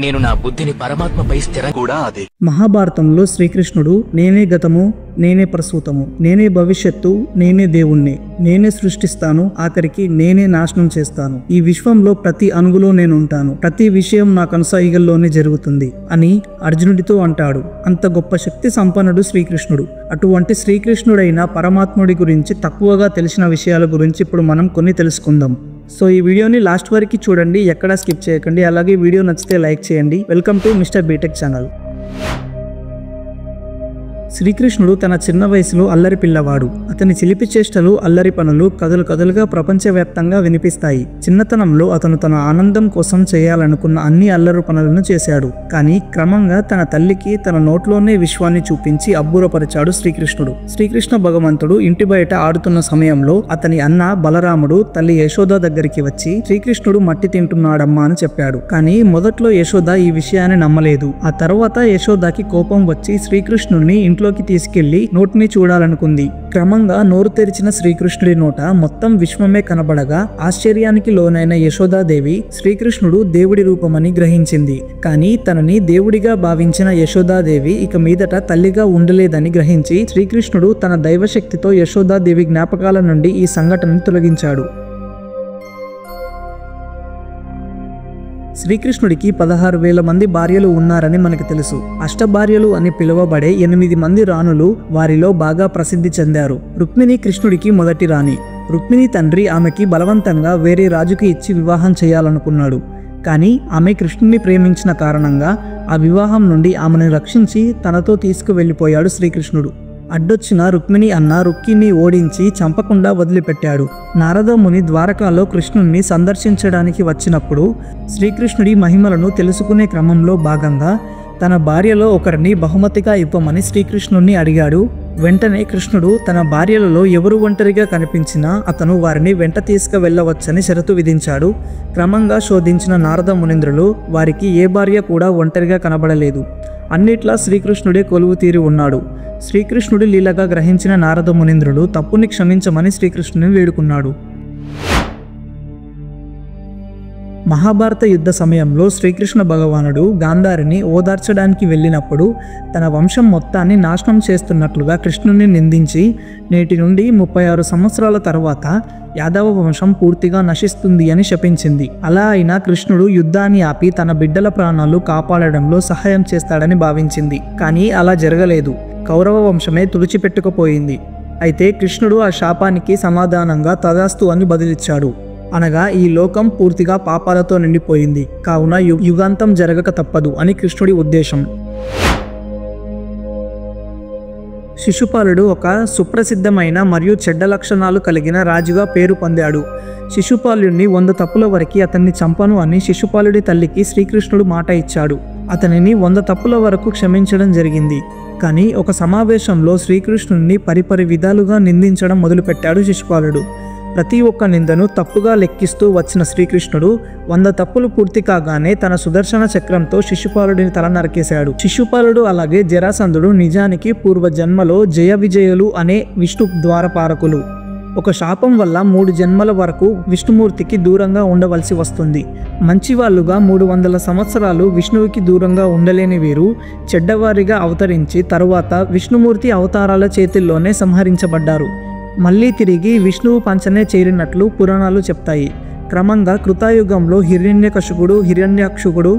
నేను నా బుద్ధిని పరమాత్మపై స్థిరం కూడా అదే. మహాభారతంలో శ్రీకృష్ణుడు నేనే గతము, నేనే ప్రసూతము, నేనే భవిష్యత్తు, నేనే దేవుణ్ణి, నేనే సృష్టిస్తాను, ఆఖరికి నేనే నాశనం చేస్తాను, ఈ విశ్వంలో ప్రతి అణువులో నేను ఉంటాను, ప్రతి విషయం నా కనుసైగల్లోనే జరుగుతుంది అని అర్జునుడితో అంటాడు. అంత గొప్ప శక్తి సంపన్నుడు శ్రీకృష్ణుడు. అటువంటి శ్రీకృష్ణుడైన పరమాత్ముడి గురించి తక్కువగా తెలిసిన విషయాల గురించి ఇప్పుడు మనం కొన్ని తెలుసుకుందాం. సో ఈ వీడియోని లాస్ట్ వరకు చూడండి, ఎక్కడా స్కిప్ చేయకండి. అలాగే వీడియో నచ్చితే లైక్ చేయండి. Welcome to mister BTech channel. శ్రీకృష్ణుడు తన చిన్న వయసులో అల్లరి పిల్లవాడు. అతని చిలిపి చేష్టలు, అల్లరి పనులు కథలు కథలుగా ప్రపంచవ్యాప్తంగా వినిపిస్తాయి. చిన్నతనంలో అతను తన ఆనందం కోసం చేయాలనుకున్న అన్ని అల్లరి పనులను చేశాడు. కానీ క్రమంగా తన తల్లికి తన నోట్లోనే విశ్వాన్ని చూపించి అబ్బురపరిచాడు శ్రీకృష్ణుడు. శ్రీకృష్ణ భగవంతుడు ఇంటి బయట ఆడుతున్న సమయంలో అతని అన్న బలరాముడు తల్లి యశోద దగ్గరికి వచ్చి శ్రీకృష్ణుడు మట్టి తింటున్నాడమ్మా అని చెప్పాడు. కానీ మొదట్లో యశోద ఈ విషయాన్ని నమ్మలేదు. ఆ తర్వాత యశోదకి కోపం వచ్చి శ్రీకృష్ణుడిని ఇంట్లోకి తీసుకెళ్లి నోటిని చూడాలనుకుంది. క్రమంగా నోరు తెరిచిన శ్రీకృష్ణుడి నోట మొత్తం విశ్వమే కనబడగా ఆశ్చర్యానికి లోనైన యశోదాదేవి శ్రీకృష్ణుడు దేవుడి రూపమని గ్రహించింది. కానీ తనని దేవుడిగా భావించిన యశోదాదేవి ఇక మీదట తల్లిగా ఉండలేదని గ్రహించి శ్రీకృష్ణుడు తన దైవశక్తితో యశోదాదేవి జ్ఞాపకాల నుండి ఈ సంఘటనను తొలగించాడు. శ్రీకృష్ణుడికి 16,000 మంది భార్యలు ఉన్నారని మనకు తెలుసు. అష్టభార్యలు అని పిలువబడే 8 మంది రాణులు వారిలో బాగా ప్రసిద్ధి చెందారు. రుక్మిణి కృష్ణుడికి మొదటి రాణి. రుక్మిణి తండ్రి ఆమెకి బలవంతంగా వేరే రాజుకి ఇచ్చి వివాహం చేయాలనుకున్నాడు. కానీ ఆమె కృష్ణుని ప్రేమించిన కారణంగా ఆ వివాహం నుండి ఆమెను రక్షించి తనతో తీసుకువెళ్ళిపోయాడు శ్రీకృష్ణుడు. అడ్డొచ్చిన రుక్మిణి అన్న రుక్కిని ఓడించి చంపకుండా వదిలిపెట్టాడు. నారద ముని ద్వారకాలో కృష్ణుణ్ణి సందర్శించడానికి వచ్చినప్పుడు శ్రీకృష్ణుడి మహిమలను తెలుసుకునే క్రమంలో భాగంగా తన భార్యలో ఒకరిని బహుమతిగా ఇవ్వమని శ్రీకృష్ణుణ్ణి అడిగాడు. వెంటనే కృష్ణుడు తన భార్యలలో ఎవరు ఒంటరిగా కనిపించినా అతను వారిని వెంట తీసుకువెళ్ళవచ్చని షరతు విధించాడు. క్రమంగా శోధించిన నారద మునీంద్రులు వారికి ఏ భార్య కూడా ఒంటరిగా కనబడలేదు. అన్నిట్లా శ్రీకృష్ణుడే కొలువు తీరి ఉన్నాడు. శ్రీకృష్ణుడి లీలగా గ్రహించిన నారద మునీంద్రుడు తప్పుని క్షమించమని శ్రీకృష్ణుని వేడుకున్నాడు. మహాభారత యుద్ధ సమయంలో శ్రీకృష్ణ భగవానుడు గాంధారిని ఓదార్చడానికి వెళ్ళినప్పుడు తన వంశం మొత్తాన్ని నాశనం చేస్తున్నట్లుగా కృష్ణుని నిందించి నేటి నుండి 36 సంవత్సరాల తర్వాత యాదవ వంశం పూర్తిగా నశిస్తుంది అని శపించింది. అలా అయినా కృష్ణుడు యుద్ధాన్ని ఆపి తన బిడ్డల ప్రాణాలు కాపాడడంలో సహాయం చేస్తాడని భావించింది. కానీ అలా జరగలేదు. కౌరవ వంశమే తుడిచిపెట్టుకుపోయింది. అయితే కృష్ణుడు ఆ శాపానికి సమాధానంగా తదాస్తు అని బదిలిచ్చాడు. అనగా ఈ లోకం పూర్తిగా పాపాలతో నిండిపోయింది, కావున యుగాంతం జరగక తప్పదు అని కృష్ణుడి ఉద్దేశం. శిశుపాలుడు ఒక సుప్రసిద్ధమైన మరియు చెడ్డ లక్షణాలు కలిగిన రాజుగా పేరు పొందాడు. శిశుపాలుడిని 100 తప్పుల వరకు అతన్ని చంపను అని శిశుపాలుడి తల్లికి శ్రీకృష్ణుడు మాట ఇచ్చాడు. అతనిని 100 తప్పుల వరకు క్షమించడం జరిగింది. కానీ ఒక సమావేశంలో శ్రీకృష్ణుడిని పరిపరి విధాలుగా నిందించడం మొదలుపెట్టాడు శిశుపాలుడు. ప్రతి ఒక్క నిందను తప్పుగా లెక్కిస్తూ వచ్చిన శ్రీకృష్ణుడు 100 తప్పులు పూర్తి కాగానే తన సుదర్శన చక్రంతో శిశుపాలుడిని తల నరికేశాడు. శిశుపాలుడు అలాగే జరాసంధుడు నిజానికి పూర్వజన్మలో జయ విజయులు అనే విష్ణు ద్వారపారకులు. ఒక శాపం వల్ల 3 జన్మల వరకు విష్ణుమూర్తికి దూరంగా ఉండవలసి వస్తుంది. మంచివాళ్ళుగా 300 సంవత్సరాలు విష్ణువుకి దూరంగా ఉండలేని వీరు చెడ్డవారిగా అవతరించి తరువాత విష్ణుమూర్తి అవతారాల చేతుల్లోనే సంహరించబడ్డారు. మళ్ళీ తిరిగి విష్ణువు పంచనే చేరినట్లు పురాణాలు చెప్తాయి. క్రమంగా కృతాయుగంలో హిరణ్యకశిపుడు, హిరణ్యాక్షుడు,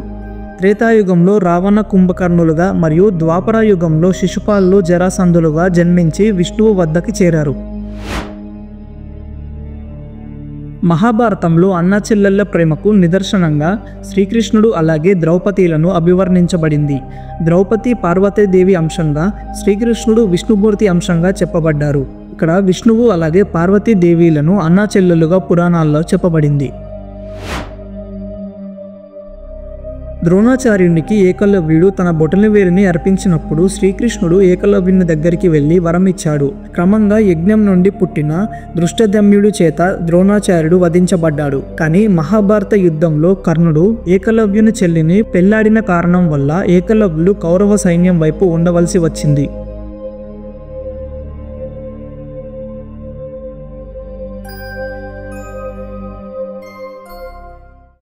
త్రేతాయుగంలో రావణ కుంభకర్ణులుగా మరియు ద్వాపరయుగంలో శిశుపాలులు, జరాసంధులుగా జన్మించి విష్ణువు వద్దకి చేరారు. మహాభారతంలో అన్నా చెల్లెళ్ల ప్రేమకు నిదర్శనంగా శ్రీకృష్ణుడు అలాగే ద్రౌపదీలను అభివర్ణించబడింది. ద్రౌపది పార్వతీదేవి అంశంగా, శ్రీకృష్ణుడు విష్ణుమూర్తి అంశంగా చెప్పబడ్డారు. ఇక్కడ విష్ణువు అలాగే పార్వతీదేవిలను అన్నా చెల్లెలుగా పురాణాల్లో చెప్పబడింది. ద్రోణాచార్యునికి ఏకలవ్యుడు తన బొటనవేలుని అర్పించినప్పుడు శ్రీకృష్ణుడు ఏకలవ్యుని దగ్గరికి వెళ్లి వరం ఇచ్చాడు. క్రమంగా యజ్ఞం నుండి పుట్టిన దృష్టద్యుమ్నుడి చేత ద్రోణాచార్యుడు వధించబడ్డాడు. కానీ మహాభారత యుద్ధంలో కర్ణుడు ఏకలవ్యుని చెల్లిని పెళ్లాడిన కారణం వల్ల ఏకలవ్యుడు కౌరవ సైన్యం వైపు ఉండవలసి వచ్చింది.